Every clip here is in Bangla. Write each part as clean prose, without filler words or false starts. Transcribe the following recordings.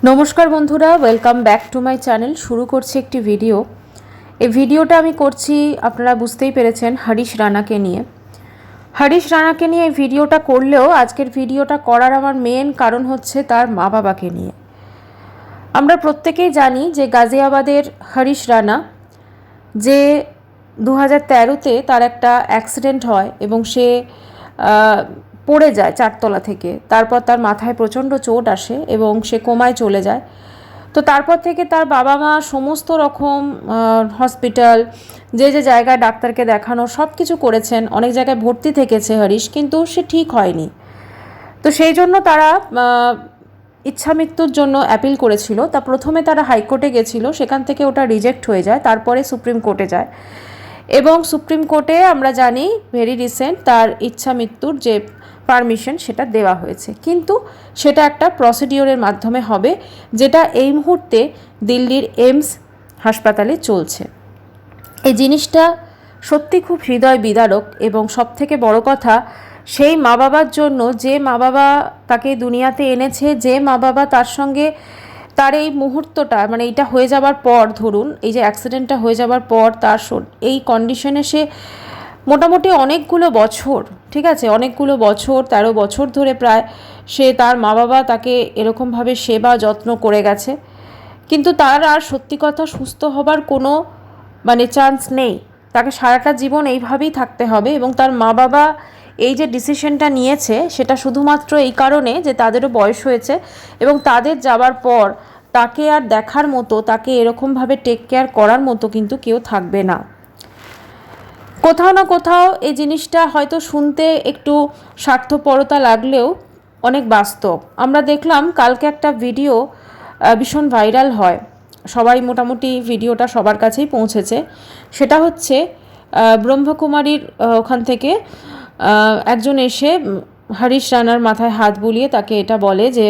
নমস্কার বন্ধুরা, welcome back to my channel. শুরু করছি একটি ভিডিও। এই ভিডিওটা আমি করছি, আপনারা বুঝতেই পেরেছেন, হরিশ রানাকে নিয়ে। হরিশ রানাকে নিয়ে এই ভিডিওটা করলেও আজকের ভিডিওটা করার আমার মেন কারণ হচ্ছে তার মা বাবাকে নিয়ে। আমরা প্রত্যেকেই জানি যে গাজিয়াবাদের হরিশ রানা, যে 2013-তে তার একটা অ্যাক্সিডেন্ট হয় এবং সে পড়ে যায় 4তলা থেকে। তারপর তার মাথায় প্রচণ্ড চোট আসে এবং সে কোমায় চলে যায়। তো তারপর থেকে তার বাবা মা সমস্ত রকম হসপিটাল, যে জায়গায় ডাক্তারকে দেখানো সব কিছু করেছেন, অনেক জায়গায় ভর্তি থেকেছে হরিশ, কিন্তু সে ঠিক হয়নি। তো সেই জন্য তারা ইচ্ছা মৃত্যুর জন্য অ্যাপিল করেছিল। তা প্রথমে তারা হাইকোর্টে গেছিল, সেখান থেকে ওটা রিজেক্ট হয়ে যায়, তারপরে সুপ্রিম কোর্টে যায় এবং সুপ্রিম কোর্টে আমরা জানি ভেরি রিসেন্ট তার ইচ্ছা মৃত্যুর যে পারমিশন সেটা দেওয়া হয়েছে, কিন্তু সেটা একটা প্রসিডিওরের মাধ্যমে হবে, যেটা এই মুহূর্তে দিল্লির এইমস হাসপাতালে চলছে। এই জিনিসটা সত্যি খুব হৃদয় বিদারক এবং সবথেকে বড় কথা, সেই মা বাবার জন্য, যে মা বাবা তাকে দুনিয়াতে এনেছে, যে মা বাবা তার সঙ্গে তার এই মুহূর্তটা, মানে এইটা হয়ে যাবার পর, ধরুন এই যে অ্যাক্সিডেন্টটা হয়ে যাবার পর তার এই কন্ডিশনে সে মোটামুটি অনেকগুলো বছর, ঠিক আছে, অনেকগুলো বছর, 13 বছর ধরে প্রায় সে, তার মা বাবা তাকে এরকমভাবে সেবা যত্ন করে গেছে, কিন্তু তার আর সত্যি কথা সুস্থ হবার কোনো চান্স নেই। তাকে সারাটা জীবন এইভাবেই থাকতে হবে এবং তার মা বাবা এই যে ডিসিশনটা নিয়েছে সেটা শুধুমাত্র এই কারণে যে তাদেরও বয়স হয়েছে এবং তাদের যাবার পর তাকে আর দেখার মতো, তাকে এরকমভাবে টেক কেয়ার করার মতো কিন্তু কেউ থাকবে না। কোথাও না কোথাও এই জিনিসটা হয়তো শুনতে একটু স্বার্থপরতা লাগলেও অনেক বাস্তব। আমরা দেখলাম কালকে একটা ভিডিও ভীষণ ভাইরাল হয়, সবাই মোটামুটি ভিডিওটা সবার কাছেই পৌঁছেছে। সেটা হচ্ছে ব্রহ্মকুমারীর ওখান থেকে একজন এসে হরিশ রানার মাথায় হাত বুলিয়ে তাকে এটা বলে যে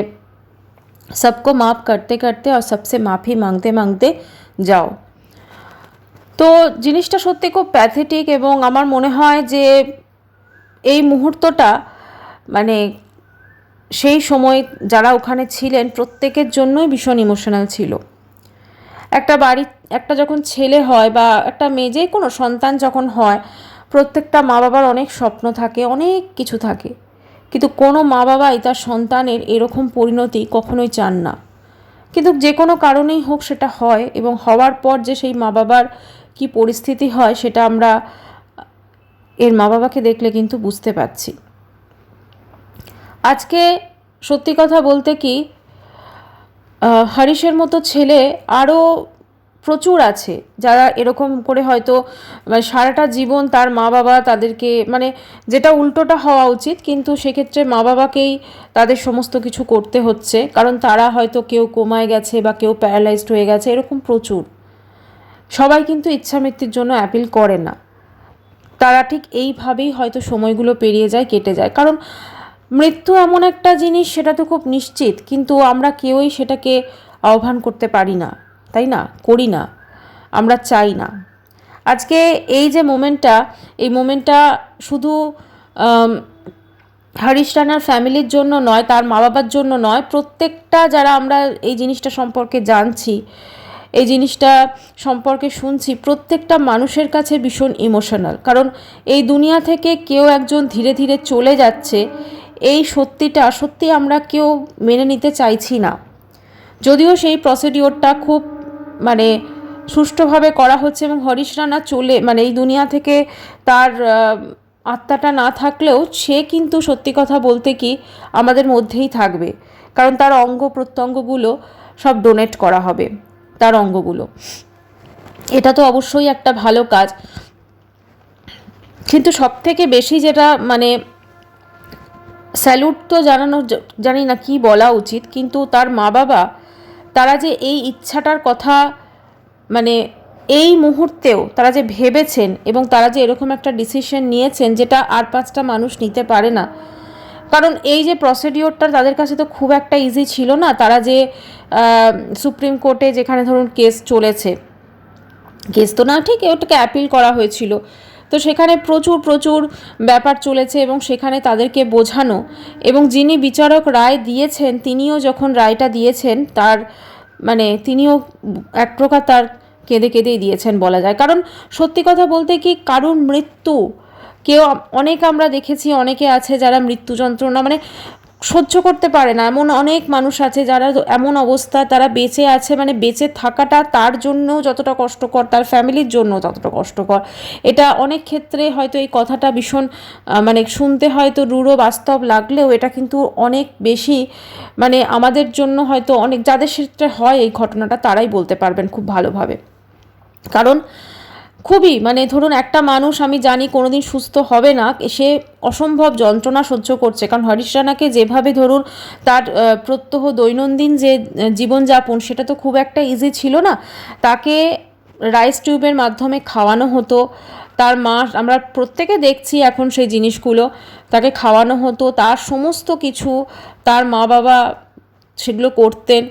সবকো মাফ করতে করতে আর সবসে মাফি মাংতে মাংতে যাও। তো জিনিসটা সত্যি খুব প্যাথেটিক এবং আমার মনে হয় যে এই মুহূর্তটা সেই সময় যারা ওখানে ছিলেন প্রত্যেকের জন্যই ভীষণ ইমোশনাল ছিল। একটা বাড়ি, একটা যখন ছেলে হয় বা একটা মেয়ে, যে কোনো সন্তান যখন হয়, প্রত্যেকটা মা বাবার অনেক স্বপ্ন থাকে, অনেক কিছু থাকে, কিন্তু কোনো মা বাবাই তার সন্তানের এরকম পরিণতি কখনোই চান না। কিন্তু যে কোনো কারণেই হোক সেটা হয় এবং হওয়ার পর যে সেই মা বাবার কী পরিস্থিতি হয় সেটা আমরা এর মা বাবাকে দেখলে কিন্তু বুঝতে পারছি। আজকে সত্যি কথা বলতে কি, হরিশের মতো ছেলে আরও প্রচুর আছে যারা এরকম করে হয়তো সারাটা জীবন তার মা বাবা তাদেরকে, যেটা উল্টোটা হওয়া উচিত, কিন্তু সেক্ষেত্রে মা বাবাকেই তাদের সমস্ত কিছু করতে হচ্ছে, কারণ তারা হয়তো কেউ কোমায় গেছে বা কেউ প্যারালাইজড হয়ে গেছে, এরকম প্রচুর। সবাই কিন্তু ইচ্ছা মৃত্যুর জন্য অ্যাপিল করে না, তারা ঠিক এইভাবেই হয়তো সময়গুলো পেরিয়ে যায়, কেটে যায়, কারণ মৃত্যু এমন একটা জিনিস, সেটা তো খুব নিশ্চিত, কিন্তু আমরা কেউই সেটাকে আহ্বান করতে পারি না, তাই না, করি না, আমরা চাই না। আজকে এই যে মোমেন্টটা, এই মোমেন্টটা শুধু হরিশ রানার ফ্যামিলির জন্য নয়, তার মা বাবার জন্য নয়, প্রত্যেকটা যারা আমরা এই জিনিসটা সম্পর্কে জানছি, এই জিনিসটা সম্পর্কে শুনছি, প্রত্যেকটা মানুষের কাছে ভীষণ ইমোশনাল। কারণ এই দুনিয়া থেকে কেউ একজন ধীরে ধীরে চলে যাচ্ছে, এই সত্যিটা সত্যি আমরা কেউ মেনে নিতে চাইছি না। যদিও সেই প্রসিডিওরটা খুব সুষ্ঠুভাবে করা হচ্ছে এবং হরিশ রানা এই দুনিয়া থেকে তার আত্মাটা না থাকলেও সে কিন্তু সত্যি কথা বলতে কি আমাদের মধ্যেই থাকবে, কারণ তার অঙ্গ প্রত্যঙ্গগুলো সব ডোনেট করা হবে, তার অঙ্গগুলো। এটা তো অবশ্যই একটা ভালো কাজ, কিন্তু সবথেকে বেশি যেটা স্যালুট তো জানানো, জানি না কি বলা উচিত, কিন্তু তার মা বাবা, তারা যে এই ইচ্ছাটার কথা এই মুহূর্তেও তারা যে ভেবেছেন এবং তারা যে এরকম একটা ডিসিশন নিয়েছেন যেটা আর 5টা মানুষ নিতে পারে না, কারণ এই যে প্রসিডিওরটা তাদের কাছে তো খুব একটা ইজি ছিল না। তারা যে সুপ্রিম কোর্টে, যেখানে ধরুন কেস চলেছে, কেস তো না ঠিক, ওটাকে অ্যাপিল করা হয়েছিল, তো সেখানে প্রচুর প্রচুর ব্যাপার চলেছে এবং সেখানে তাদেরকে বোঝানো, এবং যিনি বিচারক রায় দিয়েছেন তিনিও যখন রায়টা দিয়েছেন তার মানে তিনিও এক প্রকার তার কেঁদে কেঁদেই দিয়েছেন বলা যায়। কারণ সত্যি কথা বলতে কি, কারুর মৃত্যু কেউ অনেক আমরা দেখেছি, অনেকে আছে যারা মৃত্যু যন্ত্রণা মানে সহ্য করতে পারে না, এমন অনেক মানুষ আছে যারা এমন অবস্থা তারা বেঁচে আছে, মানে বেঁচে থাকাটা তার জন্যও যতটা কষ্টকর তার ফ্যামিলির জন্য ততটা কষ্টকর। এটা অনেক ক্ষেত্রে হয়তো এই কথাটা ভীষণ মানে শুনতে হয়তো রূঢ় বাস্তব লাগলেও এটা কিন্তু অনেক বেশি মানে আমাদের জন্য হয়তো অনেক যাদের ক্ষেত্রে হয় এই ঘটনাটা তারাই বলতে পারবেন খুব ভালোভাবে। কারণ খুবই মানে ধরুন একটা মানুষ আমি জানি কোনোদিন সুস্থ হবে না, সে অসম্ভব যন্ত্রণা সহ্য করছে। কারণ হরিশ রানাকে যেভাবে ধরুন তার প্রত্যহ দৈনন্দিন যে জীবনযাপন সেটা তো খুব একটা ইজি ছিল না। তাকে রাইস টিউবের মাধ্যমে খাওয়ানো হতো, তার মা আমরা প্রত্যেকে দেখছি এখন সেই জিনিসগুলো, তাকে খাওয়ানো হতো, তার সমস্ত কিছু তার মা বাবা সেগুলো করতেন।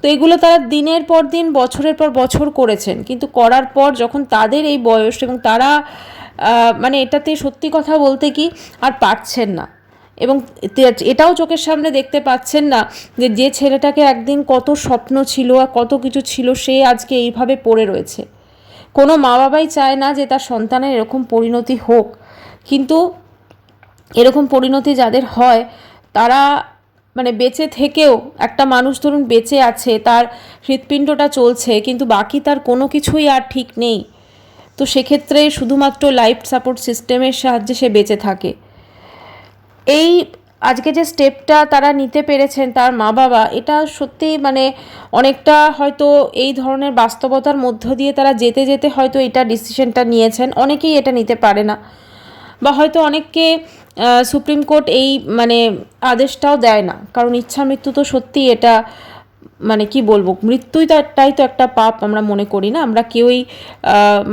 তো এগুলো তারা দিনের পর দিন বছরের পর বছর করেছেন, কিন্তু করার পর যখন তাদের এই বয়স এবং তারা মানে এটাতে সত্যি কথা বলতে কি আর পারছেন না, এবং এটাও চোখের সামনে দেখতে পাচ্ছেন না যে যে ছেলেটাকে একদিন কত স্বপ্ন ছিল আর কত কিছু ছিল সে আজকে এইভাবে পড়ে রয়েছে। কোনো মা বাবাই চায় না যে তার সন্তানের এরকম পরিণতি হোক, কিন্তু এরকম পরিণতি যাদের হয় তারা মানে বেঁচে থেকেও একটা মানুষ ধরুন বেঁচে আছে, তার হৃৎপিণ্ডটা চলছে, কিন্তু বাকি তার কোনো কিছুই আর ঠিক নেই। তো সেক্ষেত্রে শুধুমাত্র লাইফ সাপোর্ট সিস্টেমের সাহায্যে সে বেঁচে থাকে। এই আজকে যে স্টেপটা তারা নিতে পেরেছেন তার মা বাবা, এটা সত্যি মানে অনেকটা হয়তো এই ধরনের বাস্তবতার মধ্য দিয়ে তারা যেতে যেতে হয়তো এটা ডিসিশনটা নিয়েছেন। অনেকেই এটা নিতে পারে না, বা হয়তো অনেককে সুপ্রিম কোর্ট এই মানে আদেশটাও দেয় না, কারণ ইচ্ছা মৃত্যু তো সত্যি এটা মানে কি বলবো, মৃত্যুই তো একটাই তো একটা পাপ আমরা মনে করি না, আমরা কেউই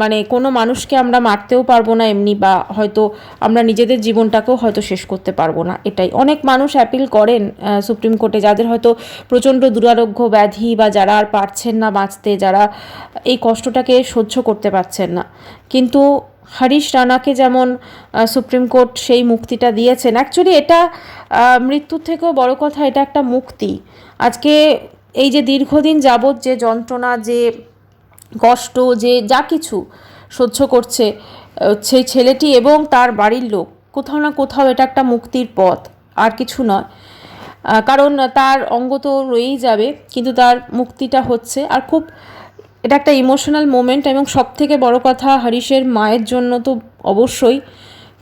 মানে কোনো মানুষকে আমরা মারতেও পারবো না এমনি, বা হয়তো আমরা নিজেদের জীবনটাকেও হয়তো শেষ করতে পারবো না। এটাই অনেক মানুষ অ্যাপিল করেন সুপ্রিম কোর্টে, যাদের হয়তো প্রচণ্ড দুরারোগ্য ব্যাধি বা যারা আর পারছেন না বাঁচতে, যারা এই কষ্টটাকে সহ্য করতে পারছেন না। কিন্তু হরিশ রানাকে যেমন সুপ্রিম কোর্ট সেই মুক্তিটা দিয়েছেন, অ্যাকচুয়ালি এটা মৃত্যুর থেকেও বড় কথা, এটা একটা মুক্তি। আজকে এই যে দীর্ঘদিন যাবৎ যে যন্ত্রণা, যে কষ্ট, যে যা কিছু সহ্য করছে সেই ছেলেটি এবং তার বাড়ির লোক, কোথাও না কোথাও এটা একটা মুক্তির পথ, আর কিছু নয়। কারণ তার অঙ্গ তো রয়েই যাবে, কিন্তু তার মুক্তিটা হচ্ছে। আর খুব এটা একটা ইমোশনাল মোমেন্ট, এবং সব থেকে বড় কথা হরিশের মায়ের জন্য তো অবশ্যই,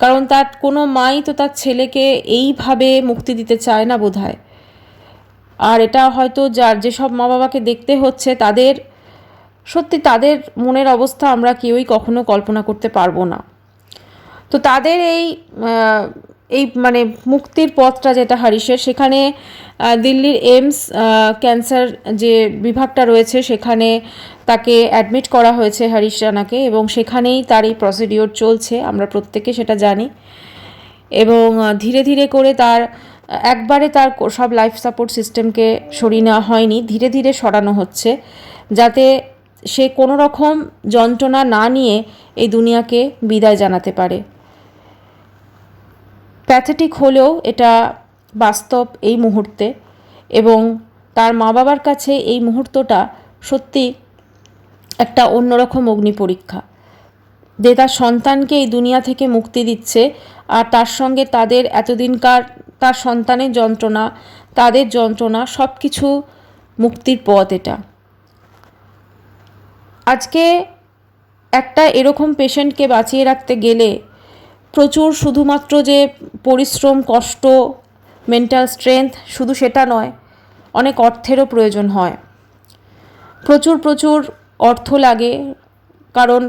কারণ তার কোনো মাই তো তার ছেলেকে এইভাবে মুক্তি দিতে চায় না বোধহয়। আর এটা হয়তো যার যেসব মা বাবাকে দেখতে হচ্ছে তাদের সত্যি তাদের মনের অবস্থা আমরা কেউই কখনো কল্পনা করতে পারবো না। তো তাদের এই মানে মুক্তির পথটা যেটা হরিশের, সেখানে দিল্লির এইমস ক্যান্সার যে বিভাগটা রয়েছে সেখানে তাকে অ্যাডমিট করা হয়েছে হরিশ রানাকে, এবং সেখানেই তার এই প্রসিডিওর চলছে, আমরা প্রত্যেকে সেটা জানি। এবং ধীরে ধীরে করে তার একবারে তার সব লাইফ সাপোর্ট সিস্টেমকে সরিয়ে নেওয়া হয়নি, ধীরে ধীরে সরানো হচ্ছে, যাতে সে কোনো রকম যন্ত্রণা না নিয়ে এই দুনিয়াকে বিদায় জানাতে পারে। প্যাথেটিক হলেও এটা বাস্তব এই মুহূর্তে, এবং তার মা বাবার কাছে এই মুহূর্তটা সত্যি একটা অন্যরকম অগ্নি পরীক্ষা, যে তার সন্তানকে এই দুনিয়া থেকে মুক্তি দিচ্ছে, আর তার সঙ্গে তাদের এতদিনকার তার সন্তানের যন্ত্রণা, তাদের যন্ত্রণা, সব কিছু মুক্তির পথ এটা। আজকে একটা এরকম পেশেন্টকে বাঁচিয়ে রাখতে গেলে প্রচুর শুধুমাত্র যে পরিশ্রম, কষ্ট, মেন্টাল স্ট্রেংথ, শুধু সেটা নয়, অনেক অর্থেরও প্রয়োজন হয়। প্রচুর প্রচুর অর্থ লাগে, কারণ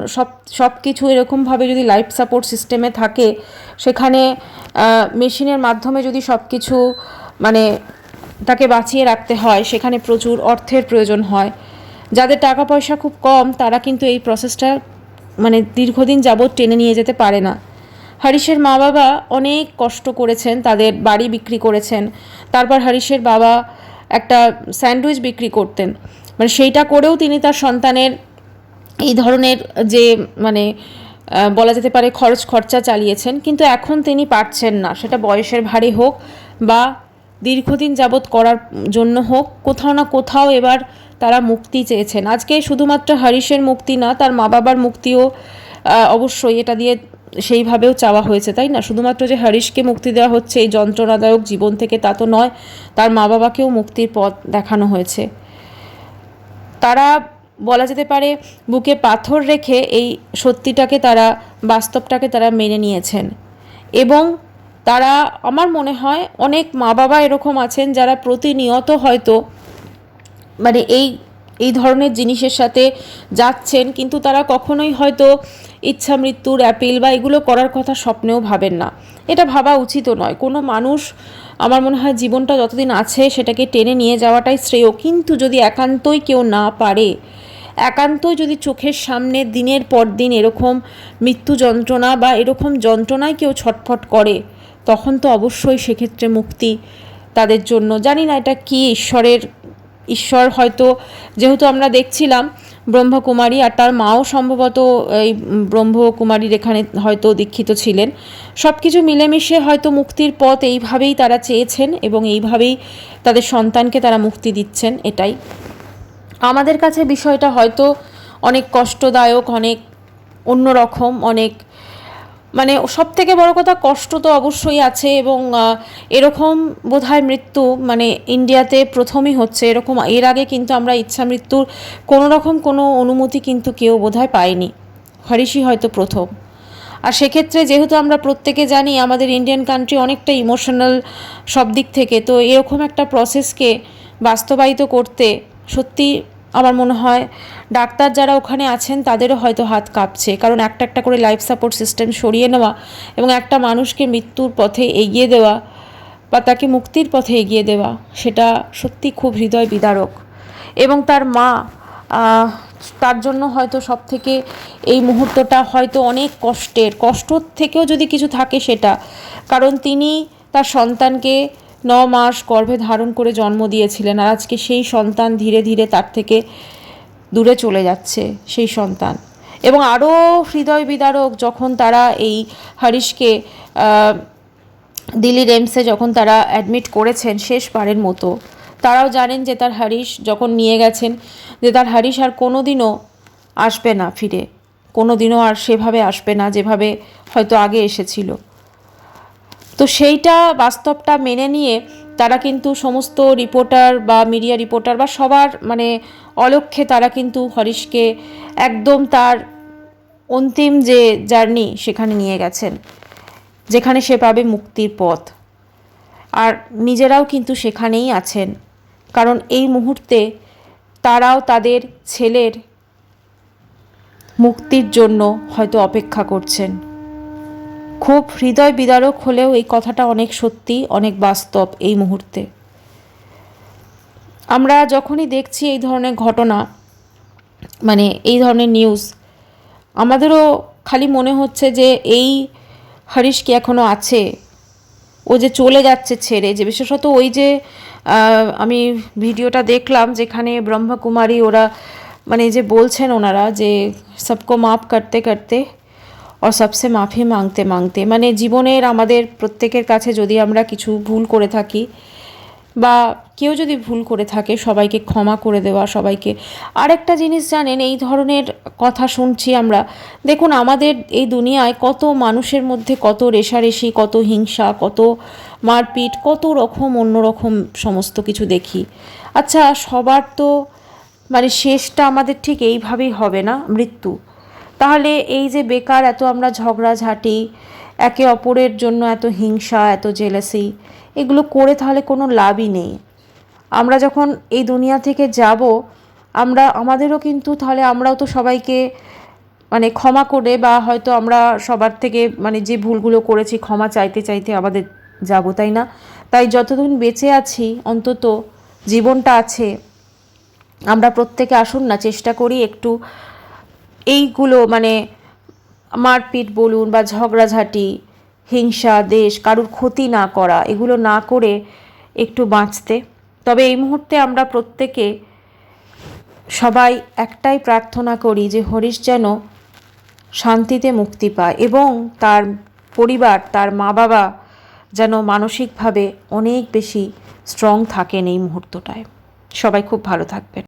সব কিছু এরকমভাবে যদি লাইফ সাপোর্ট সিস্টেমে থাকে, সেখানে মেশিনের মাধ্যমে যদি সব কিছু মানে তাকে বাঁচিয়ে রাখতে হয়, সেখানে প্রচুর অর্থের প্রয়োজন হয়। যাদের টাকা পয়সা খুব কম তারা কিন্তু এই প্রসেসটা মানে দীর্ঘদিন যাবৎ টেনে নিয়ে যেতে পারে না। হরিশের মা বাবা অনেক কষ্ট করেছেন, তাদের বাড়ি বিক্রি করেছেন, তারপর হরিশের বাবা একটা স্যান্ডউইচ বিক্রি করতেন, মানে সেইটা করেও তিনি তার সন্তানের এই ধরনের যে মানে বলা যেতে পারে খরচা চালিয়েছেন, কিন্তু এখন তিনি পারছেন না, সেটা বয়সের ভারে হোক বা দীর্ঘদিন যাবৎ করার জন্য হোক, কোথাও না কোথাও এবার তারা মুক্তি চেয়েছেন। আজকে শুধুমাত্র হরিশের মুক্তি না, তার মা বাবার মুক্তিও অবশ্যই এটা দিয়ে সেইভাবেও চাওয়া হয়েছে, তাই না? শুধুমাত্র যে হরিশকে মুক্তি দেওয়া হচ্ছে এই যন্ত্রণাদায়ক জীবন থেকে তা তো নয়, তার মা বাবাকেও মুক্তির পথ দেখানো হয়েছে। তারা বলা যেতে পারে বুকে পাথর রেখে এই সত্যিটাকে তারা, বাস্তবটাকে তারা মেনে নিয়েছেন। এবং তারা, আমার মনে হয় অনেক মা বাবা এরকম আছেন যারা প্রতিনিয়ত হয়তো মানে এই ধরনের জিনিসের সাথে যাচ্ছেন, কিন্তু তারা কখনোই হয়তো ইচ্ছা মৃত্যুর অ্যাপিল বা এগুলো করার কথা স্বপ্নেও ভাবেন না। এটা ভাবা উচিতও নয়। কোনো মানুষ, আমার মনে হয় জীবনটা যতদিন আছে সেটাকে টেনে নিয়ে যাওয়াটাই শ্রেয়। কিন্তু যদি একান্তই কেউ না পারে, একান্তই যদি চোখের সামনে দিনের পর দিন এরকম মৃত্যু যন্ত্রণা বা এরকম যন্ত্রণায় কেউ ছটফট করে, তখন তো অবশ্যই সেক্ষেত্রে মুক্তি তাদের জন্য। জানি না এটা কি ঈশ্বর হয়তো, যেহেতু আমরা দেখছিলাম ব্রহ্মকুমারী আর তার মাও সম্ভবত এই ব্রহ্মকুমারীর এখানে হয়তো দীক্ষিত ছিলেন, সব কিছু মিলেমিশে হয়তো মুক্তির পথ এইভাবেই তারা চেয়েছেন এবং এইভাবেই তাদের সন্তানকে তারা মুক্তি দিচ্ছেন। এটাই আমাদের কাছে বিষয়টা হয়তো অনেক কষ্টদায়ক, অনেক অন্যরকম, অনেক মানে সব থেকে বড় কথা কষ্ট তো অবশ্যই আছে। এবং এরকম বোধহয় মৃত্যু মানে ইন্ডিয়াতে প্রথমই হচ্ছে এরকম। এর আগে কিন্তু আমরা ইচ্ছা মৃত্যুর কোনো রকম কোনো অনুমতি কিন্তু কেউ বোধহয় পাইনি, হরিশই হয়তো প্রথম। আর সেক্ষেত্রে যেহেতু আমরা প্রত্যেকে জানি আমাদের ইন্ডিয়ান কান্ট্রি অনেকটা ইমোশনাল সব দিক থেকে, তো এরকম একটা প্রসেসকে বাস্তবায়িত করতে সত্যি আমার মনে হয় ডাক্তার যারা ওখানে আছেন তাদেরও হয়তো হাত কাঁপছে, কারণ একটা একটা করে লাইফ সাপোর্ট সিস্টেম সরিয়ে নেওয়া এবং একটা মানুষকে মৃত্যুর পথে এগিয়ে দেওয়া বা তাকে মুক্তির পথে এগিয়ে দেওয়া, সেটা সত্যি খুব হৃদয় বিদারক। এবং তার মা, তার জন্য হয়তো সব থেকে এই মুহূর্তটা হয়তো অনেক কষ্ট থেকেও যদি কিছু থাকে সেটা, কারণ তিনি তার সন্তানকে 9 মাস গর্ভে ধারণ করে জন্ম দিয়েছিলেন, আর আজকে সেই সন্তান ধীরে ধীরে তার থেকে দূরে চলে যাচ্ছে সেই সন্তান। এবং আরও হৃদয় বিদারক যখন তারা এই হরিশকে দিল্লির এমসে যখন তারা অ্যাডমিট করেছেন শেষবারের মতো, তারাও জানেন যে তার হরিশ যখন নিয়ে গেছেন, যে তার হরিশ আর কোনো দিনও আসবে না ফিরে, কোনো দিনও আর সেভাবে আসবে না যেভাবে হয়তো আগে এসেছিল। তো সেইটা বাস্তবটা মেনে নিয়ে তারা কিন্তু সমস্ত রিপোর্টার বা মিডিয়া রিপোর্টার বা সবার মানে অলক্ষ্যে তারা কিন্তু হরিশকে একদম তার অন্তিম যে জার্নি সেখানে নিয়ে গেছেন, যেখানে সে পাবে মুক্তির পথ। আর নিজেরাও কিন্তু সেখানেই আছেন, কারণ এই মুহূর্তে তারাও তাদের ছেলের মুক্তির জন্য হয়তো অপেক্ষা করছেন। খুব হৃদয় বিদারক হলেও এই কথাটা অনেক সত্যি, অনেক বাস্তব। এই মুহূর্তে আমরা যখনই দেখছি এই ধরনের ঘটনা, মানে এই ধরনের নিউজ, আমাদেরও খালি মনে হচ্ছে যে এই হরিশ কি এখনও আছে, ও যে চলে যাচ্ছে ছেড়ে। যে বিশেষত ওই যে আমি ভিডিওটা দেখলাম যেখানে ব্রহ্মকুমারী ওরা মানে যে বলছেন ওনারা যে সবকো মাফ করতে করতে আর সবসে মাফি মাংতে মাংতে, মানে জীবনের আমাদের প্রত্যেকের কাছে যদি আমরা কিছু ভুল করে থাকি বা কেউ যদি ভুল করে থাকে সবাইকে ক্ষমা করে দেওয়া, সবাইকে। আরেকটা জিনিস জানেন, এই ধরনের কথা শুনছি আমরা, দেখুন আমাদের এই দুনিয়ায় কত মানুষের মধ্যে কত রেষারেষি, কত হিংসা, কত মারপিট, কত রকম অন্যরকম সমস্ত কিছু দেখি। আচ্ছা, সবার তো মানে শেষটা আমাদের ঠিক এইভাবেই হবে না, মৃত্যু। তাহলে এই যে বেকার এত আমরা ঝগড়াঝাঁটি, একে অপরের জন্য এত হিংসা, এত জেলাসি, এগুলো করে তাহলে কোনো লাভই নেই। আমরা যখন এই দুনিয়া থেকে যাব, আমাদেরও কিন্তু তাহলে আমরাও তো সবাইকে মানে ক্ষমা করে বা হয়তো আমরা সবার থেকে মানে যে ভুলগুলো করেছি ক্ষমা চাইতে চাইতে আমাদের যাব, তাই না? তাই যতদিন বেঁচে আছি, অন্তত জীবনটা আছে, আমরা প্রত্যেকে আসুন না চেষ্টা করি একটু এইগুলো মানে মারপিট বলুন বা ঝগড়াঝাঁটি, হিংসা, দেশ, কারুর ক্ষতি না করা, এগুলো না করে একটু বাঁচতে। তবে এই মুহূর্তে আমরা প্রত্যেকে সবাই একটাই প্রার্থনা করি যে হরিশ যেন শান্তিতে মুক্তি পায় এবং তার পরিবার, তার মা বাবা যেন মানসিকভাবে অনেক বেশি স্ট্রং থাকেন এই মুহূর্তটায়। সবাই খুব ভালো থাকবেন।